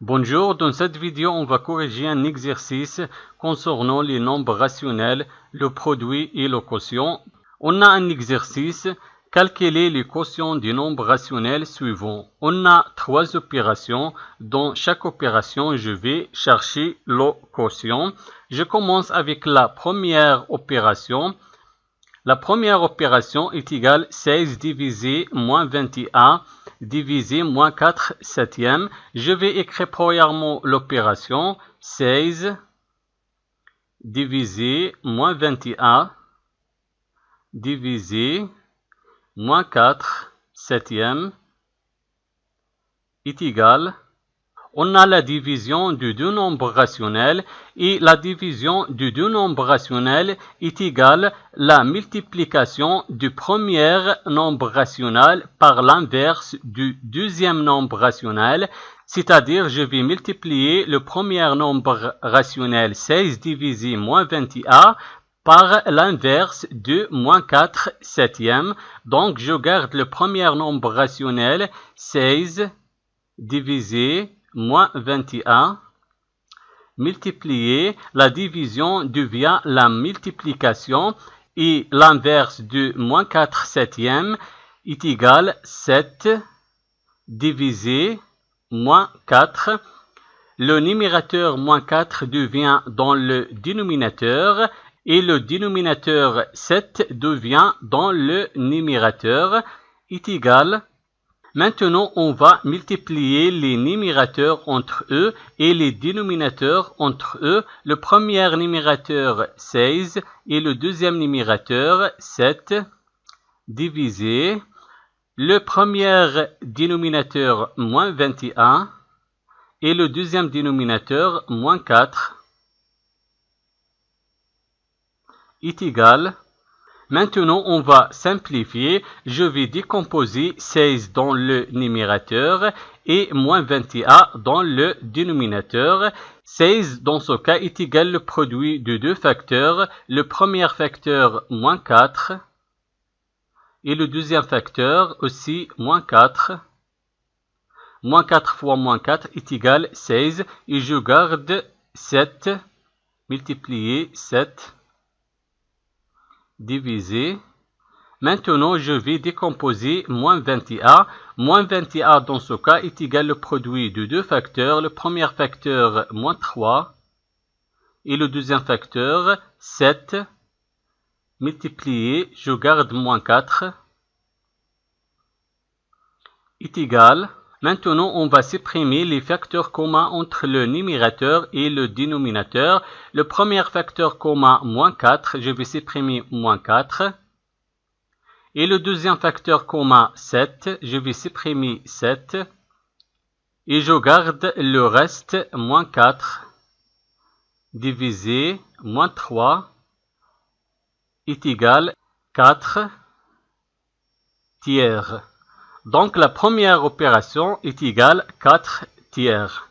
Bonjour, dans cette vidéo, on va corriger un exercice concernant les nombres rationnels, le produit et le quotient. On a un exercice, calculer les quotients des nombres rationnels suivants. On a 3 opérations. Dans chaque opération, je vais chercher le quotient. Je commence avec la première opération. La première opération est égale 16 divisé moins 21 divisé moins 4 septièmes. Je vais écrire premièrement l'opération 16 divisé moins 21 divisé moins 4 septièmes est égal. On a la division de deux nombres rationnels et la division de deux nombres rationnels est égale la multiplication du premier nombre rationnel par l'inverse du deuxième nombre rationnel, c'est-à-dire je vais multiplier le premier nombre rationnel 16 divisé moins 21 par l'inverse de moins 4 septièmes. Donc je garde le premier nombre rationnel 16 divisé moins 21, multiplié, la division devient la multiplication et l'inverse de moins 4 septièmes est égal 7 divisé moins 4. Le numérateur moins 4 devient dans le dénominateur et le dénominateur 7 devient dans le numérateur est égal. Maintenant, on va multiplier les numérateurs entre eux et les dénominateurs entre eux. Le premier numérateur 16 et le deuxième numérateur 7 divisé. Le premier dénominateur moins 21 et le deuxième dénominateur moins 4 est égal. Maintenant, on va simplifier. Je vais décomposer 16 dans le numérateur et moins 21 dans le dénominateur. 16 dans ce cas est égal le produit de deux facteurs. Le premier facteur moins 4 et le deuxième facteur aussi moins 4. Moins 4 fois moins 4 est égal 16 et je garde 7 multiplié 7. Divisé. Maintenant, je vais décomposer moins 21. Moins 21 dans ce cas est égal le produit de deux facteurs. Le premier facteur, moins 3. Et le deuxième facteur, 7. Multiplié, je garde moins 4. Est égal. Maintenant, on va supprimer les facteurs communs entre le numérateur et le dénominateur. Le premier facteur commun, moins 4, je vais supprimer moins 4. Et le deuxième facteur commun, 7, je vais supprimer 7. Et je garde le reste, moins 4, divisé, moins 3, est égal 4 tiers. Donc, la première opération est égale 4 tiers.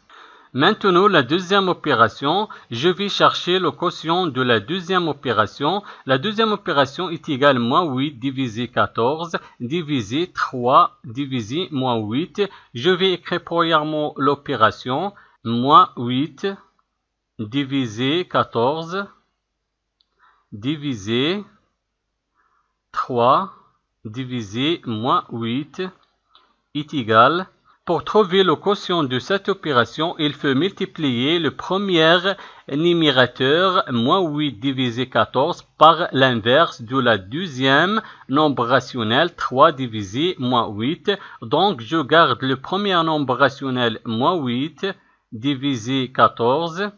Maintenant, la deuxième opération, je vais chercher le quotient de la deuxième opération. La deuxième opération est égale moins 8 divisé 14 divisé 3 divisé moins 8. Je vais écrire premièrement l'opération moins 8 divisé 14 divisé 3 divisé moins 8 est égal. Pour trouver le quotient de cette opération, il faut multiplier le premier numérateur, moins 8 divisé 14, par l'inverse de la deuxième nombre rationnel, 3 divisé moins 8. Donc, je garde le premier nombre rationnel, moins 8 divisé 14,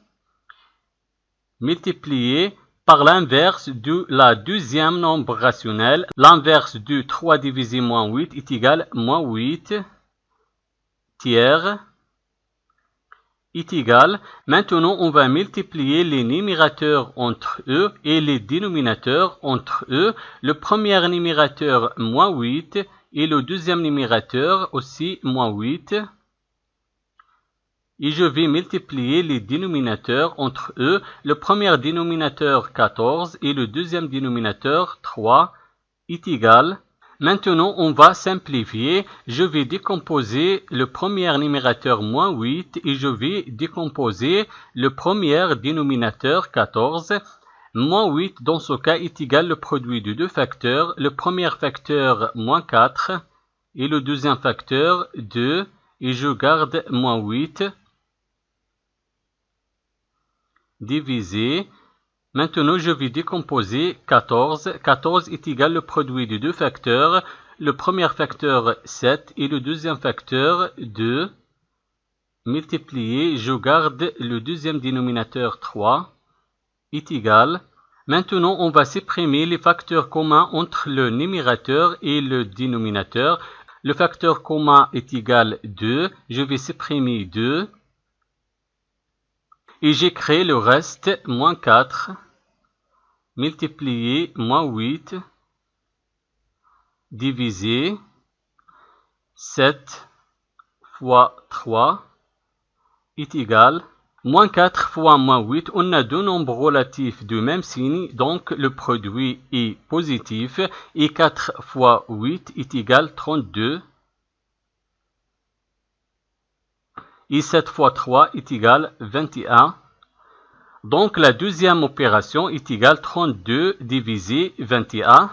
multiplié par l'inverse de la deuxième nombre rationnel. L'inverse de 3 divisé moins 8 est égal à moins 8 tiers est égal. Maintenant, on va multiplier les numérateurs entre eux et les dénominateurs entre eux. Le premier numérateur, moins 8, et le deuxième numérateur aussi, moins 8. Et je vais multiplier les dénominateurs entre eux. Le premier dénominateur 14 et le deuxième dénominateur 3 est égal. Maintenant, on va simplifier. Je vais décomposer le premier numérateur moins 8 et je vais décomposer le premier dénominateur 14. Moins 8, dans ce cas, est égal au produit de deux facteurs. Le premier facteur, moins 4, et le deuxième facteur, 2, et je garde moins 8, divisé. Maintenant, je vais décomposer 14. 14 est égal au produit de deux facteurs. Le premier facteur, 7, et le deuxième facteur, 2, multiplié. Je garde le deuxième dénominateur, 3. Est égal. Maintenant, on va supprimer les facteurs communs entre le numérateur et le dénominateur. Le facteur commun est égal 2. Je vais supprimer 2. Et j'écris le reste, moins 4, multiplié, moins 8, divisé, 7 fois 3 est égal. Moins 4 fois moins 8, on a deux nombres relatifs du même signe, donc le produit est positif, et 4 fois 8 est égal 32, et 7 fois 3 est égal 21. Donc la deuxième opération est égale 32 divisé 21.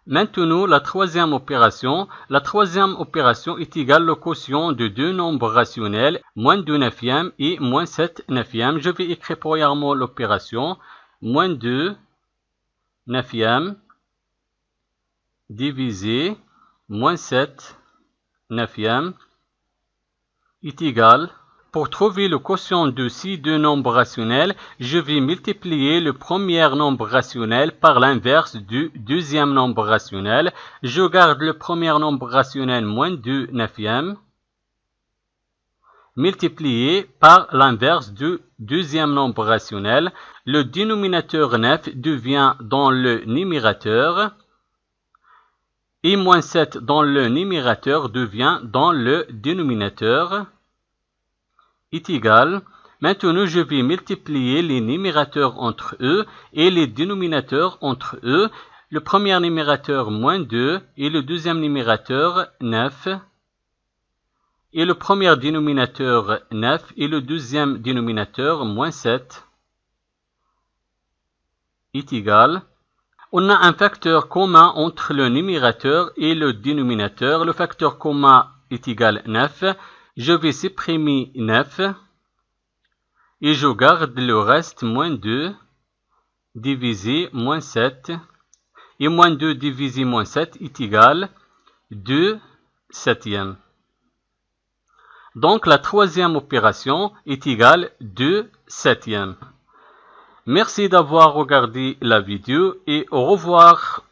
Maintenant, la troisième opération est égale au quotient de deux nombres rationnels, moins 2 neuvième et moins 7 neuvième. Je vais écrire premièrement l'opération, moins 2 neuvième divisé moins 7 neuvième est égal. Pour trouver le quotient de ces deux nombres rationnels, je vais multiplier le premier nombre rationnel par l'inverse du deuxième nombre rationnel. Je garde le premier nombre rationnel moins 2 neuvième multiplié par l'inverse du deuxième nombre rationnel. Le dénominateur 9 devient dans le numérateur et moins 7 dans le numérateur devient dans le dénominateur. Est égal. Maintenant, je vais multiplier les numérateurs entre eux et les dénominateurs entre eux. Le premier numérateur, moins 2, et le deuxième numérateur, 9. Et le premier dénominateur, 9, et le deuxième dénominateur, moins 7. Est égal. On a un facteur commun entre le numérateur et le dénominateur. Le facteur commun est égal 9. Je vais supprimer 9 et je garde le reste moins 2 divisé moins 7 et moins 2 divisé moins 7 est égal 2 septièmes. Donc la troisième opération est égale 2 septièmes. Merci d'avoir regardé la vidéo et au revoir.